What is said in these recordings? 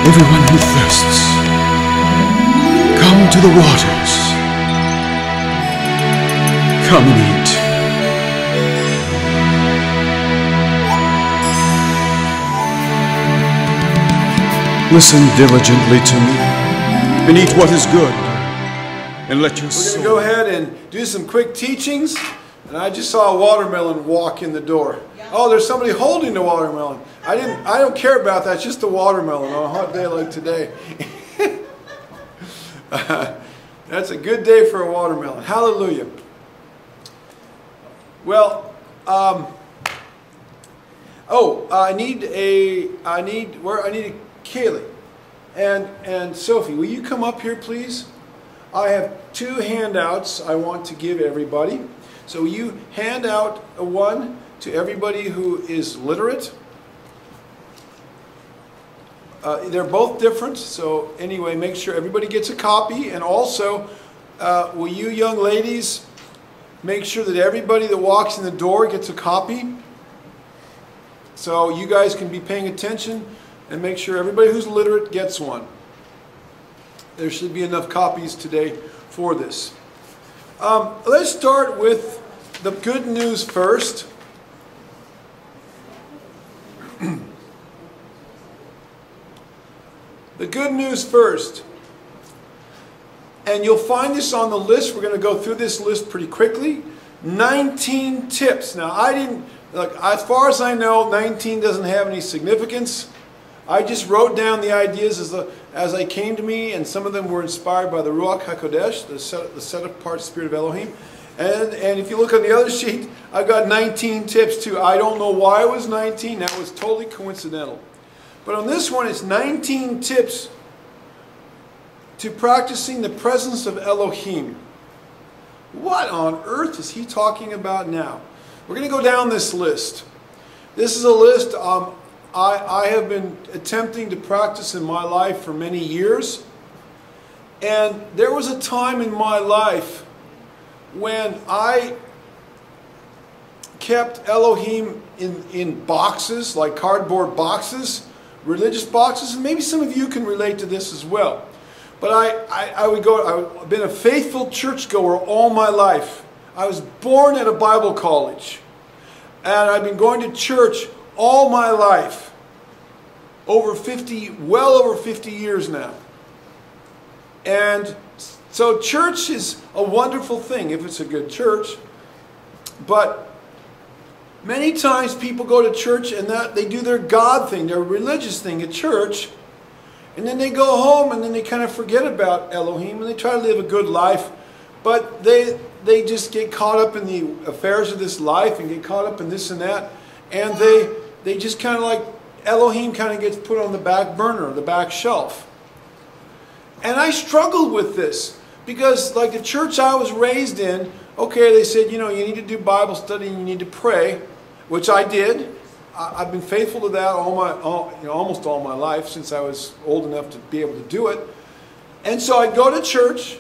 Everyone who thirsts, come to the waters. Come and eat. Listen diligently to me, and eat what is good, and let your soul... We're going to go ahead and do some quick teachings. And I just saw a watermelon walk in the door. Oh, there's somebody holding the watermelon. I don't care about that. It's just the watermelon on a hot day like today. That's a good day for a watermelon. Hallelujah. Well, I need Kaylee and Sophie. Will you come up here, please? I have 2 handouts I want to give everybody. So you hand out one to everybody who is literate. They're both different, so anyway, make sure everybody gets a copy. And also, will you young ladies make sure that everybody that walks in the door gets a copy? So you guys can be paying attention and make sure everybody who's literate gets one. There should be enough copies today for this. Let's start with the good news first. The good news first. And you'll find this on the list. We're going to go through this list pretty quickly. 19 tips. Now, as far as I know, 19 doesn't have any significance. I just wrote down the ideas as they came to me, and some of them were inspired by the Ruach HaKodesh, the set-apart Spirit of Elohim. And if you look on the other sheet, I've got 19 tips too. I don't know why it was 19. That was totally coincidental. But on this one, it's 19 tips to practicing the presence of Elohim. What on earth is he talking about now? We're going to go down this list. This is a list I have been attempting to practice in my life for many years. And there was a time in my life when I kept Elohim in boxes, like cardboard boxes, religious boxes, and maybe some of you can relate to this as well. But I've been a faithful churchgoer all my life. I was born at a Bible college, and I've been going to church all my life, well over 50 years now. And so church is a wonderful thing if it's a good church, but many times people go to church and they do their God thing, their religious thing at church, and then they go home and then they kind of forget about Elohim and they try to live a good life, but they just get caught up in the affairs of this life and get caught up in this and that, and they just kind of like Elohim kind of gets put on the back burner, the back shelf. And I struggled with this. Because like the church I was raised in, okay, they said, you need to do Bible study and you need to pray, which I did. I've been faithful to that almost all my life since I was old enough to be able to do it. And so I'd go to church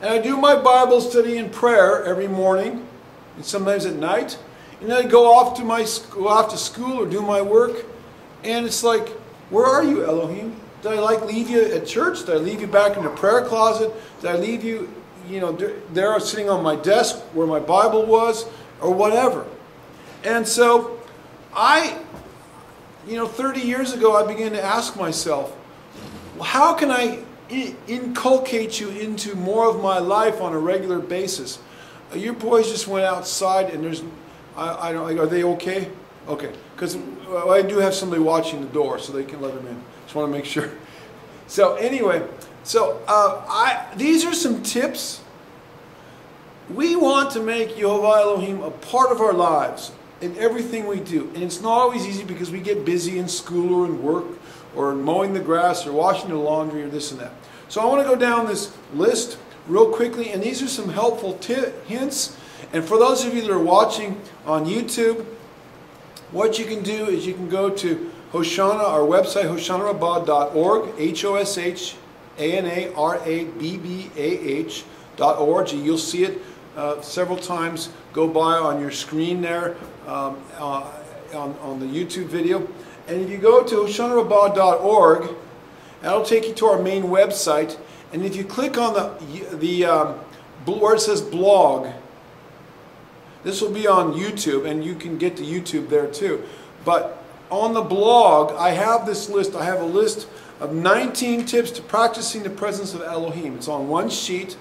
and I'd do my Bible study and prayer every morning and sometimes at night. And then I'd go off to school or do my work. And it's like, where are you, Elohim? Did I leave you at church? Did I leave you back in the prayer closet? Did I leave you, there sitting on my desk where my Bible was, or whatever? And so 30 years ago, I began to ask myself, how can I inculcate you into more of my life on a regular basis? Your boys just went outside, and are they okay? Okay, because I do have somebody watching the door, so they can let them in. Just want to make sure. So anyway, these are some tips. We want to make Yehovah Elohim a part of our lives in everything we do. And it's not always easy because we get busy in school or in work or mowing the grass or washing the laundry or this and that. So I want to go down this list real quickly, and these are some helpful hints. And for those of you that are watching on YouTube, what you can do is you can go to Hoshana, our website, hoshanarabbah.org, HOSHANARABBAH.org. You'll see it several times go by on your screen there on the YouTube video. And if you go to hoshanarabbah.org That'll take you to our main website. And if you click on where it says blog, this will be on YouTube, and you can get to YouTube there too. But on the blog, I have this list. I have a list of 19 tips to practicing the presence of Elohim. It's on one sheet.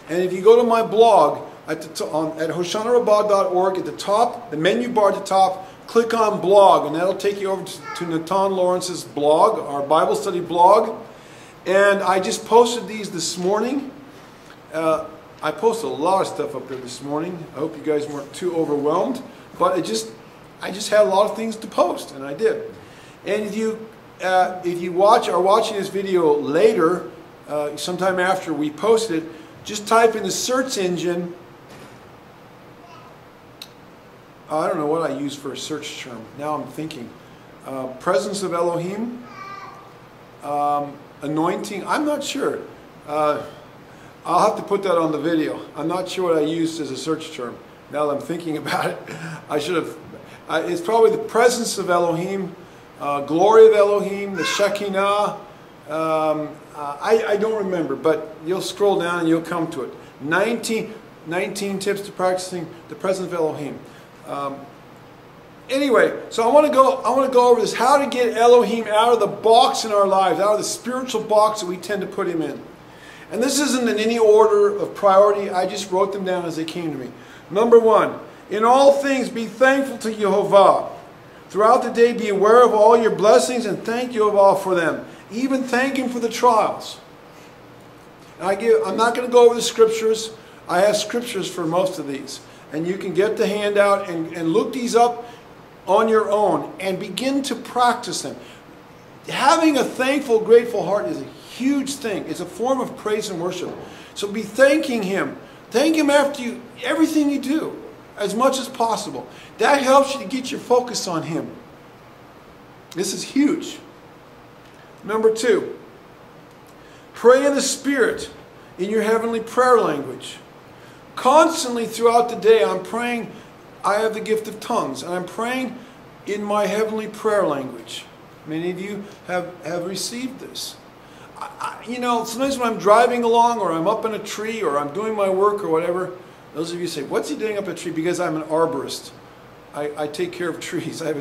And if you go to my blog at hoshanarabah.org, at the top, the menu bar at the top, click on blog, and that'll take you over to Natan Lawrence's blog, our Bible study blog. And I just posted these this morning. I posted a lot of stuff up there this morning. I hope you guys weren't too overwhelmed, but I just had a lot of things to post, and I did. And if you are watching this video later, sometime after we posted it, just type in the search engine. I don't know what I use for a search term. Now I'm thinking. Presence of Elohim. Anointing. I'm not sure. I'll have to put that on the video. I'm not sure what I used as a search term. Now that I'm thinking about it, I should have. It's probably the presence of Elohim, glory of Elohim, the Shekinah. I don't remember, but you'll scroll down and you'll come to it. 19 tips to practicing the presence of Elohim. Anyway, so I want to go over this, how to get Elohim out of the box in our lives, out of the spiritual box that we tend to put him in. And this isn't in any order of priority. I just wrote them down as they came to me. Number 1, in all things be thankful to Yehovah. Throughout the day be aware of all your blessings and thank Yehovah for them. Even thank him for the trials. And I'm not going to go over the scriptures. I have scriptures for most of these. And you can get the handout and look these up on your own and begin to practice them. Having a thankful, grateful heart is a huge thing. It's a form of praise and worship. So be thanking him. Thank him after everything you do, as much as possible. That helps you to get your focus on him. This is huge. Number 2, pray in the Spirit in your heavenly prayer language. Constantly throughout the day, I'm praying. I have the gift of tongues, and I'm praying in my heavenly prayer language. Many of you have received this. You know, sometimes when I'm driving along, or I'm up in a tree, or I'm doing my work, or whatever, those of you say, "What's he doing up a tree?" Because I'm an arborist. I take care of trees. I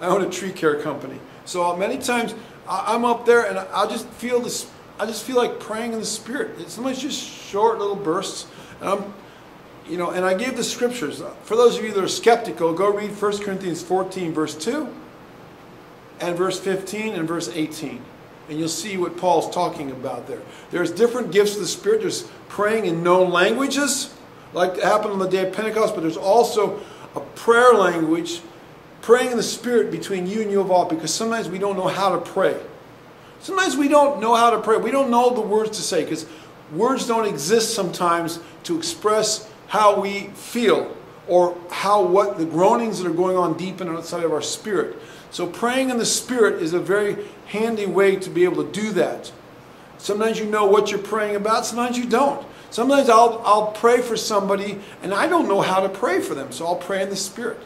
own a tree care company. So many times I'm up there, and I just feel this. I just feel like praying in the Spirit. It's sometimes just short little bursts, and and I gave the scriptures. For those of you that are skeptical, go read 1 Corinthians 14, verse 2, and verse 15, and verse 18. And you'll see what Paul's talking about there. There's different gifts of the Spirit. There's praying in known languages, like happened on the day of Pentecost, but there's also a prayer language, praying in the Spirit between you and Yehovah, because sometimes we don't know how to pray. Sometimes we don't know how to pray. We don't know the words to say, because words don't exist sometimes to express how we feel, or what the groanings that are going on deep and outside of our spirit. So praying in the Spirit is a very handy way to be able to do that. Sometimes you know what you're praying about, sometimes you don't. Sometimes I'll pray for somebody and I don't know how to pray for them, so I'll pray in the Spirit.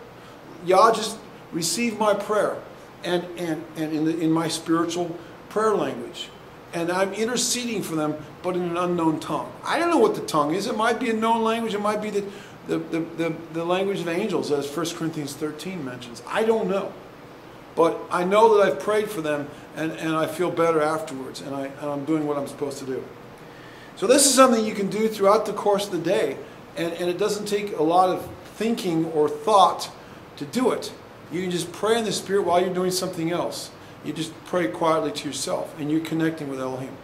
Yah, just receive my prayer and in my spiritual prayer language. And I'm interceding for them, but in an unknown tongue. I don't know what the tongue is. It might be a known language. It might be the language of angels, as 1 Corinthians 13 mentions. I don't know. But I know that I've prayed for them, and I feel better afterwards, and I'm doing what I'm supposed to do. So this is something you can do throughout the course of the day, and it doesn't take a lot of thinking or thought to do it. You can just pray in the Spirit while you're doing something else. You just pray quietly to yourself, and you're connecting with Elohim.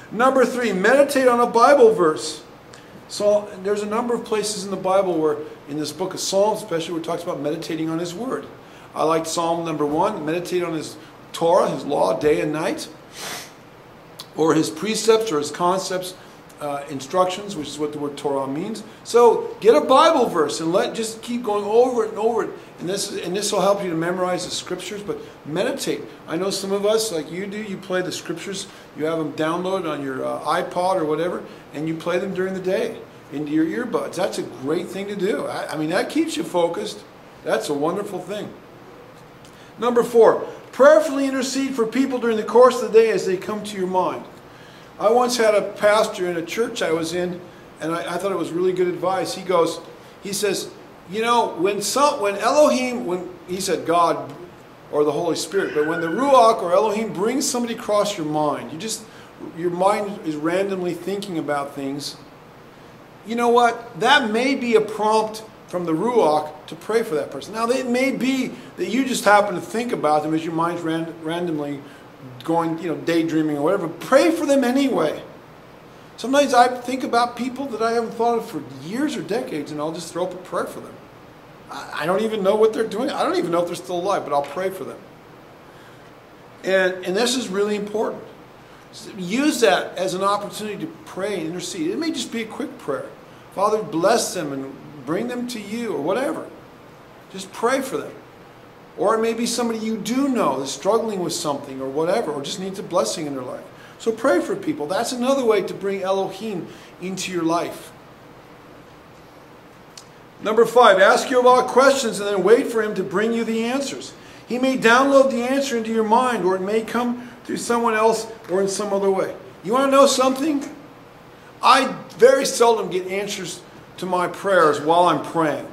Number 3, meditate on a Bible verse. So there's a number of places in the Bible where, in this book of Psalms especially, where it talks about meditating on His Word. I like Psalm number 1, meditate on His Torah, His law, day and night, or His precepts or His concepts, instructions, which is what the word Torah means. So get a Bible verse and just keep going over it and over it. And this will help you to memorize the scriptures, but meditate. I know some of us, like you do, you play the scriptures, you have them downloaded on your iPod or whatever, and you play them during the day into your earbuds. That's a great thing to do. I mean, that keeps you focused. That's a wonderful thing. Number 4, Prayerfully intercede for people during the course of the day as they come to your mind. I once had a pastor in a church I was in, and I thought it was really good advice. He says, you know, when Elohim, he said God or the Holy Spirit, but when the Ruach or Elohim brings somebody across your mind, your mind is randomly thinking about things. You know what? That may be a prompt from the Ruach to pray for that person. Now, it may be that you just happen to think about them as your mind's randomly going, you know, daydreaming or whatever. Pray for them anyway. Sometimes I think about people that I haven't thought of for years or decades, and I'll just throw up a prayer for them. I don't even know what they're doing. I don't even know if they're still alive, but I'll pray for them. And this is really important. Use that as an opportunity to pray and intercede. It may just be a quick prayer. Father, bless them and bring them to you or whatever. Just pray for them. Or it may be somebody you do know that's struggling with something or whatever, or just needs a blessing in their life. So pray for people. That's another way to bring Elohim into your life. Number 5, ask Yehovah questions and then wait for him to bring you the answers. He may download the answer into your mind, or it may come through someone else or in some other way. You want to know something? I very seldom get answers to my prayers while I'm praying.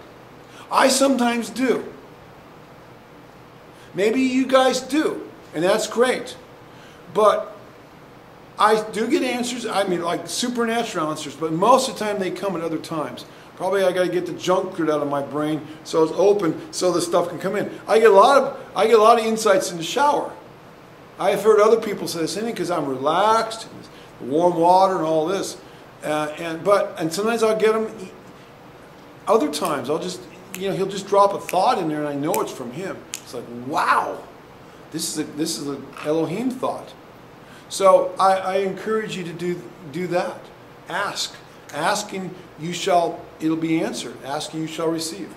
I sometimes do. Maybe you guys do, and that's great. But I do get answers, I mean like supernatural answers, but most of the time they come at other times. Probably I got to get the junk cleared out of my brain so it's open so the stuff can come in. I get a lot of insights in the shower. I've heard other people say the same thing because I'm relaxed, and warm water and all this. And sometimes I'll get them. Other times I'll just, you know, he'll just drop a thought in there and I know it's from him. It's like, wow, this is an Elohim thought. So I encourage you to do that. Ask. Asking, it'll be answered. Asking, you shall receive.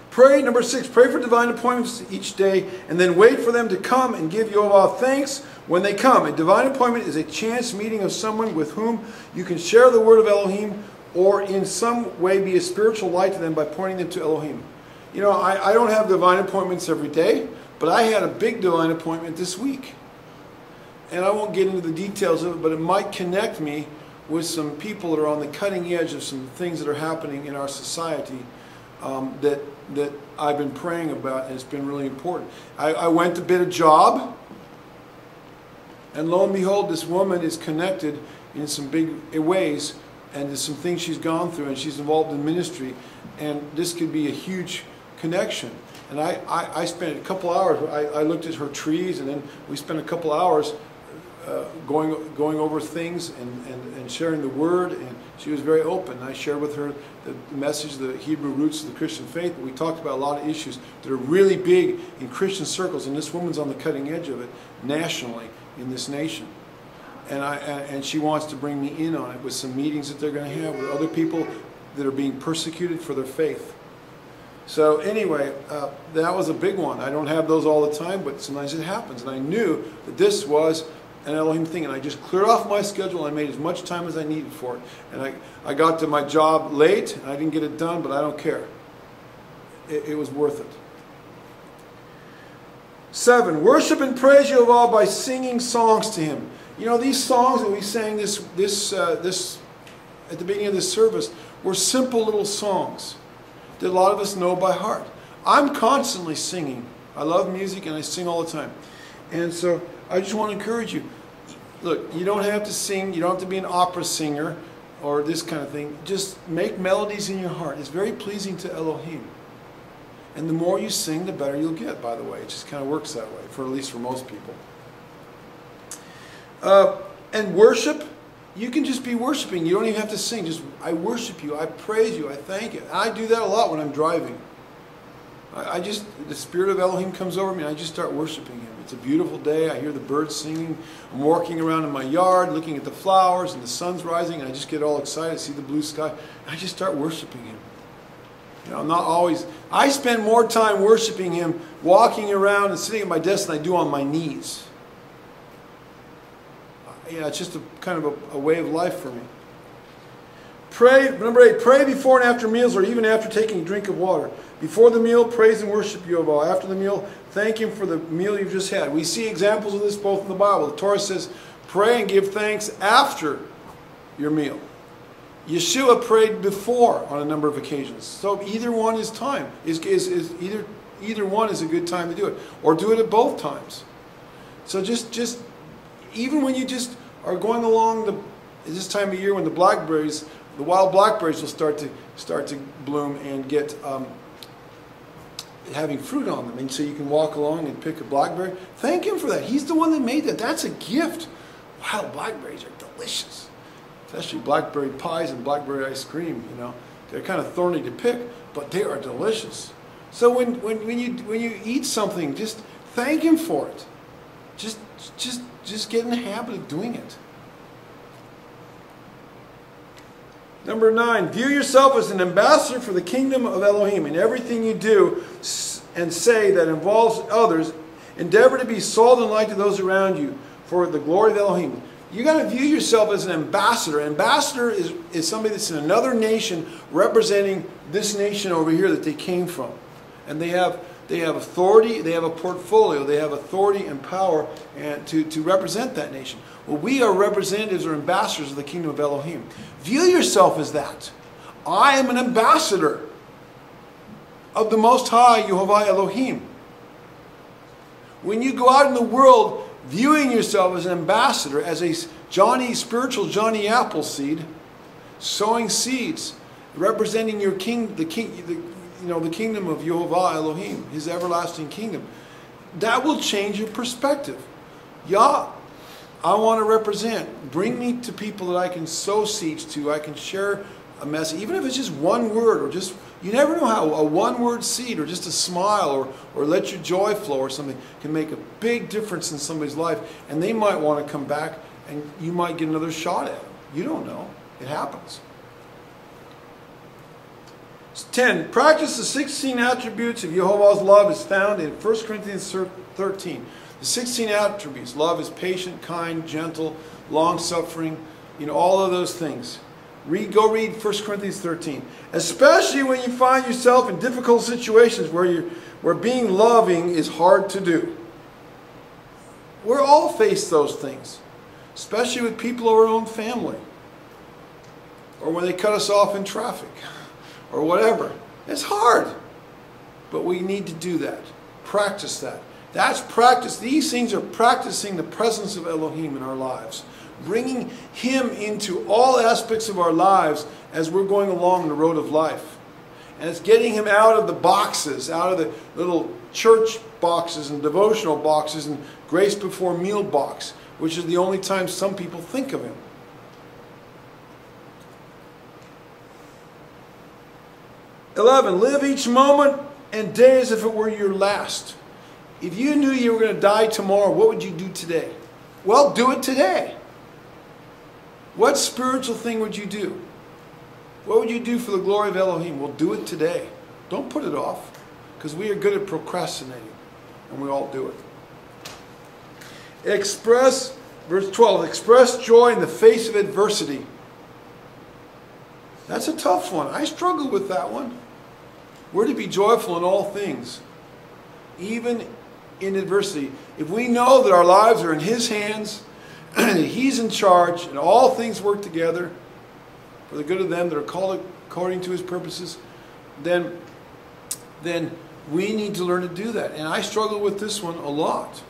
Pray, number 6, pray for divine appointments each day and then wait for them to come and give Yehovah thanks when they come. A divine appointment is a chance meeting of someone with whom you can share the word of Elohim or in some way be a spiritual light to them by pointing them to Elohim. You know, I don't have divine appointments every day, but I had a big divine appointment this week. And I won't get into the details of it, but it might connect me with some people that are on the cutting edge of some things that are happening in our society that I've been praying about, and it's been really important. I went to bid a job, and lo and behold, this woman is connected in some big ways, and there's some things she's gone through, and she's involved in ministry, and this could be a huge connection. And I spent a couple hours, I looked at her trees, and then we spent a couple hours going over things and sharing the word, and she was very open. I shared with her the message, the Hebrew roots of the Christian faith, but we talked about a lot of issues that are really big in Christian circles, and this woman's on the cutting edge of it nationally in this nation. And she wants to bring me in on it with some meetings that they're going to have with other people that are being persecuted for their faith. So anyway, that was a big one. I don't have those all the time, but sometimes it happens. And I knew that this was an Elohim thing, and I just cleared off my schedule and I made as much time as I needed for it. And I got to my job late, and I didn't get it done, but I don't care. It was worth it. 7, worship and praise Yehovah by singing songs to him. You know, these songs that we sang this at the beginning of this service were simple little songs that a lot of us know by heart. I'm constantly singing. I love music and I sing all the time. And so I just want to encourage you. Look, you don't have to sing. You don't have to be an opera singer or this kind of thing. Just make melodies in your heart. It's very pleasing to Elohim. And the more you sing, the better you'll get, by the way. It just kind of works that way, at least for most people. And worship, you can just be worshiping. You don't even have to sing. Just, I worship you. I praise you. I thank you. And I do that a lot when I'm driving. The Spirit of Elohim comes over me and I just start worshiping him. It's a beautiful day. I hear the birds singing. I'm walking around in my yard looking at the flowers and the sun's rising, and I just get all excited, see the blue sky. And I just start worshiping him. You know, I'm not always, I spend more time worshiping him walking around and sitting at my desk than I do on my knees. Yeah, it's just a kind of a way of life for me. Pray, number 8, pray before and after meals or even after taking a drink of water. Before the meal, praise and worship Yehovah. After the meal, thank Him for the meal you've just had. We see examples of this both in the Bible. The Torah says, pray and give thanks after your meal. Yeshua prayed before on a number of occasions. So either one is time. Either one is a good time to do it. Or do it at both times. So just even when you just are going along this time of year when the wild blackberries will start to bloom and get having fruit on them, and so you can walk along and pick a blackberry. Thank Him for that. He's the one that made that. That's a gift. Wild blackberries are delicious, especially blackberry pies and blackberry ice cream. You know, they're kind of thorny to pick, but they are delicious. So when you eat something, just thank Him for it. Just get in the habit of doing it. Number 9, view yourself as an ambassador for the kingdom of Elohim. In everything you do and say that involves others, endeavor to be salt and light to those around you for the glory of Elohim. You got to view yourself as an ambassador. Ambassador is somebody that's in another nation representing this nation over here that they came from. And they have authority, they have a portfolio, they have authority and power to represent that nation. Well, we are representatives or ambassadors of the kingdom of Elohim. View yourself as that. I am an ambassador of the Most High, Yehovah Elohim. When you go out in the world viewing yourself as an ambassador, as a spiritual Johnny Appleseed, sowing seeds, representing your the kingdom of Yehovah Elohim, His everlasting kingdom, that will change your perspective. Yah, I want to represent. Bring me to people that I can sow seeds to. I can share a message, even if it's just one word, or just, you never know how a one-word seed or just a smile or let your joy flow or something can make a big difference in somebody's life, and they might want to come back and you might get another shot at them. You don't know. It happens. 10. Practice the 16 attributes of Yehovah's love is found in 1 Corinthians 13. The 16 attributes. Love is patient, kind, gentle, long-suffering, all of those things. Go read 1 Corinthians 13. Especially when you find yourself in difficult situations where being loving is hard to do. We all face those things. Especially with people of our own family. Or when they cut us off in traffic. Or whatever. It's hard. But we need to do that. Practice that. That's practice. These things are practicing the presence of Elohim in our lives. Bringing Him into all aspects of our lives as we're going along the road of life. And it's getting Him out of the boxes, out of the little church boxes and devotional boxes and grace before meal box, which is the only time some people think of Him. Live each moment and day as if it were your last. If you knew you were going to die tomorrow, what would you do today? Well, do it today. What spiritual thing would you do? What would you do for the glory of Elohim? Well, do it today. Don't put it off, because we are good at procrastinating, and we all do it. Verse 12, express joy in the face of adversity. That's a tough one. I struggle with that one. We're to be joyful in all things, even in adversity. If we know that our lives are in His hands, and He's in charge, and all things work together for the good of them that are called according to His purposes, then we need to learn to do that. And I struggle with this one a lot,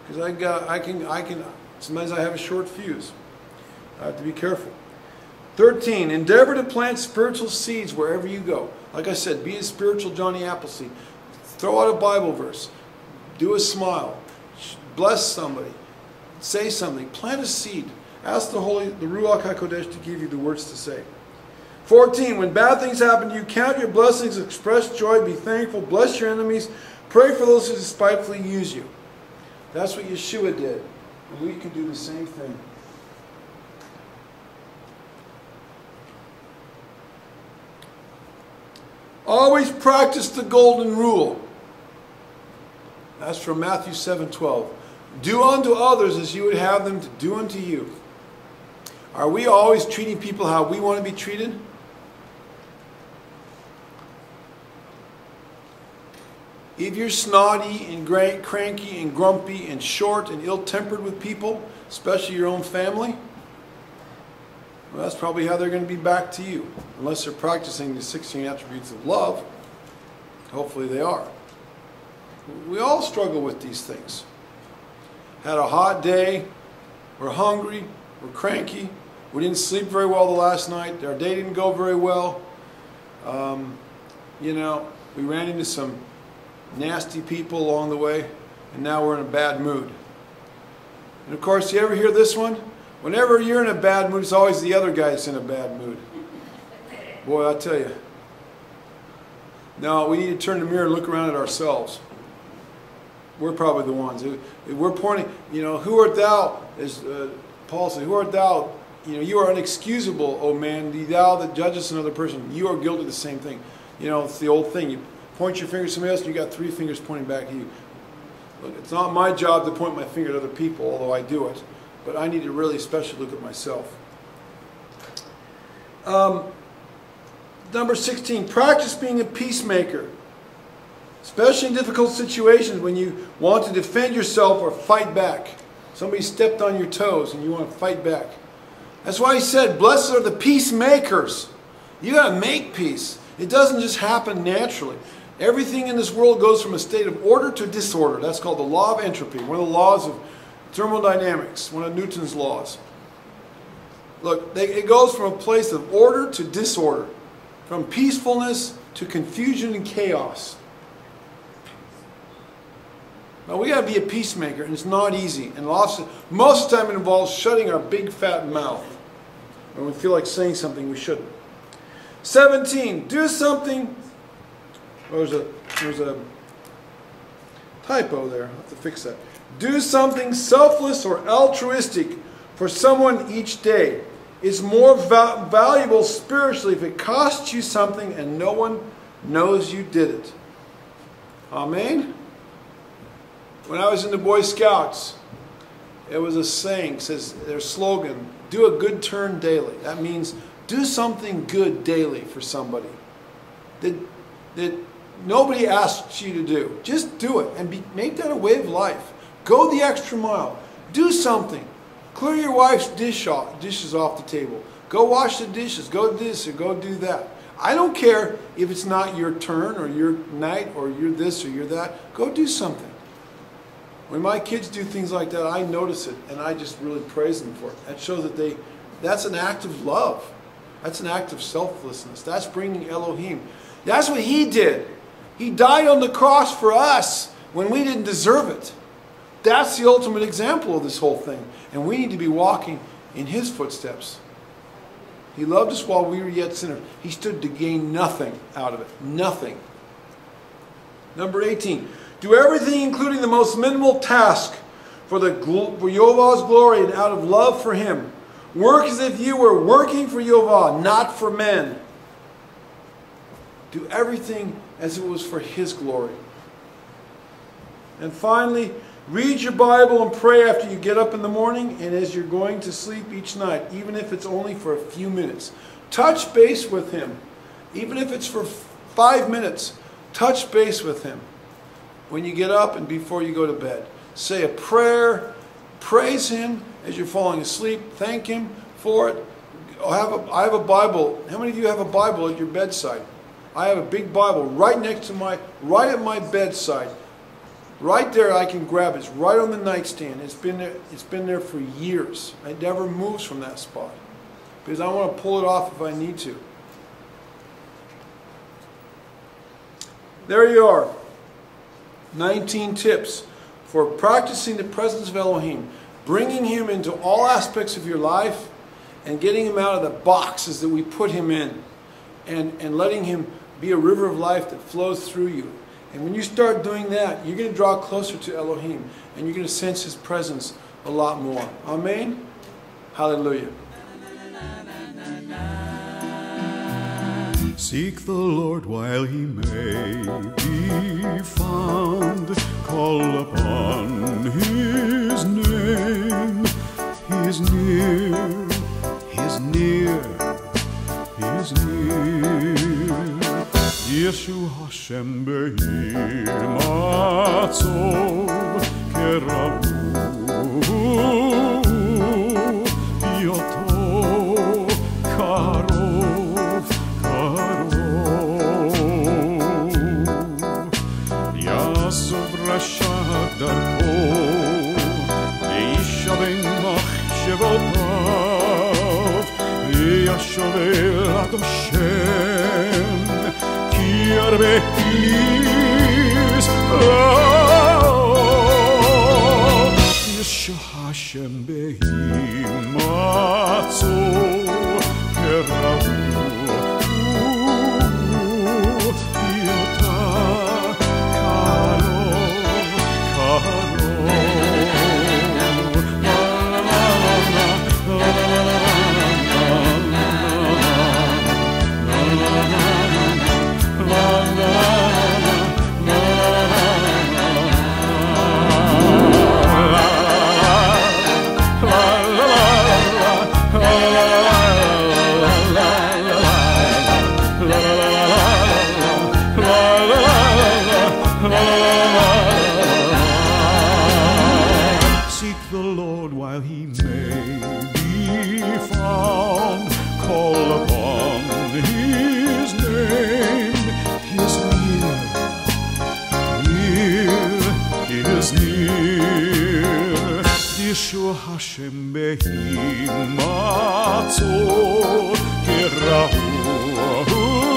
because sometimes I have a short fuse. I have to be careful. 13, endeavor to plant spiritual seeds wherever you go. Like I said, be a spiritual Johnny Appleseed. Throw out a Bible verse. Do a smile. Bless somebody. Say something. Plant a seed. Ask the Ruach HaKodesh to give you the words to say. 14, when bad things happen to you, count your blessings, express joy, be thankful, bless your enemies, pray for those who despitefully use you. That's what Yeshua did. And we can do the same thing. Always practice the golden rule. That's from Matthew 7:12. Do unto others as you would have them to do unto you. Are we always treating people how we want to be treated? If you're snotty and cranky and grumpy and short and ill-tempered with people, especially your own family, well, that's probably how they're going to be back to you. Unless they're practicing the 16 attributes of love. Hopefully they are. We all struggle with these things. Had a hot day, we're hungry, we're cranky, we didn't sleep very well the last night, our day didn't go very well. You know, we ran into some nasty people along the way, and now we're in a bad mood. And of course, you ever hear this one? Whenever you're in a bad mood, it's always the other guy that's in a bad mood. Boy, I tell you. No, we need to turn the mirror and look around at ourselves. We're probably the ones. We're pointing, you know, who art thou, as Paul said, who art thou? You know, you are unexcusable, O man, thou that judgest another person. You are guilty of the same thing. You know, it's the old thing. You point your finger at somebody else and you got 3 fingers pointing back at you. Look, it's not my job to point my finger at other people, although I do it. But I need to really especially look at myself. Number 16, practice being a peacemaker. Especially in difficult situations when you want to defend yourself or fight back. Somebody stepped on your toes and you want to fight back. That's why he said, blessed are the peacemakers. You got to make peace. It doesn't just happen naturally. Everything in this world goes from a state of order to disorder. That's called the law of entropy, one of the laws of thermodynamics, one of Newton's laws. Look, it goes from a place of order to disorder, from peacefulness to confusion and chaos. Now we got to be a peacemaker, and it's not easy. And most of the time it involves shutting our big fat mouth when we feel like saying something we shouldn't. 17, do something. Oh, there's a typo there. I'll have to fix that. Do something selfless or altruistic for someone each day. It's more valuable spiritually if it costs you something and no one knows you did it. Amen? When I was in the Boy Scouts, it was a saying, says their slogan, do a good turn daily. That means do something good daily for somebody that nobody asks you to do. Just do it and make that a way of life. Go the extra mile. Do something. Clear your wife's dishes off the table. Go wash the dishes. Go do this or go do that. I don't care if it's not your turn or your night or you're this or you're that. Go do something. When my kids do things like that, I notice it and I just really praise them for it. That shows that that's an act of love. That's an act of selflessness. That's bringing Elohim. That's what He did. He died on the cross for us when we didn't deserve it. That's the ultimate example of this whole thing. And we need to be walking in His footsteps. He loved us while we were yet sinners. He stood to gain nothing out of it. Nothing. Number 18. Do everything, including the most minimal task, for Yehovah's glory and out of love for Him. Work as if you were working for Yehovah, not for men. Do everything as it was for His glory. And finally, read your Bible and pray after you get up in the morning and as you're going to sleep each night, even if it's only for a few minutes. Touch base with Him. Even if it's for 5 minutes, touch base with Him. When you get up and before you go to bed, say a prayer, praise Him as you're falling asleep, thank Him for it. I have a Bible. How many of you have a Bible at your bedside? I have a big Bible right next to right at my bedside. Right there I can grab it. It's right on the nightstand. It's been there for years. It never moves from that spot. Because I want to pull it off if I need to. There you are. 19 tips for practicing the presence of Elohim. Bringing Him into all aspects of your life and getting Him out of the boxes that we put Him in. And letting Him be a river of life that flows through you. And when you start doing that, you're going to draw closer to Elohim. And you're going to sense His presence a lot more. Amen? Hallelujah. Seek the Lord while He may be found. Call upon His name. He is near. Hashem behi matzo kerahu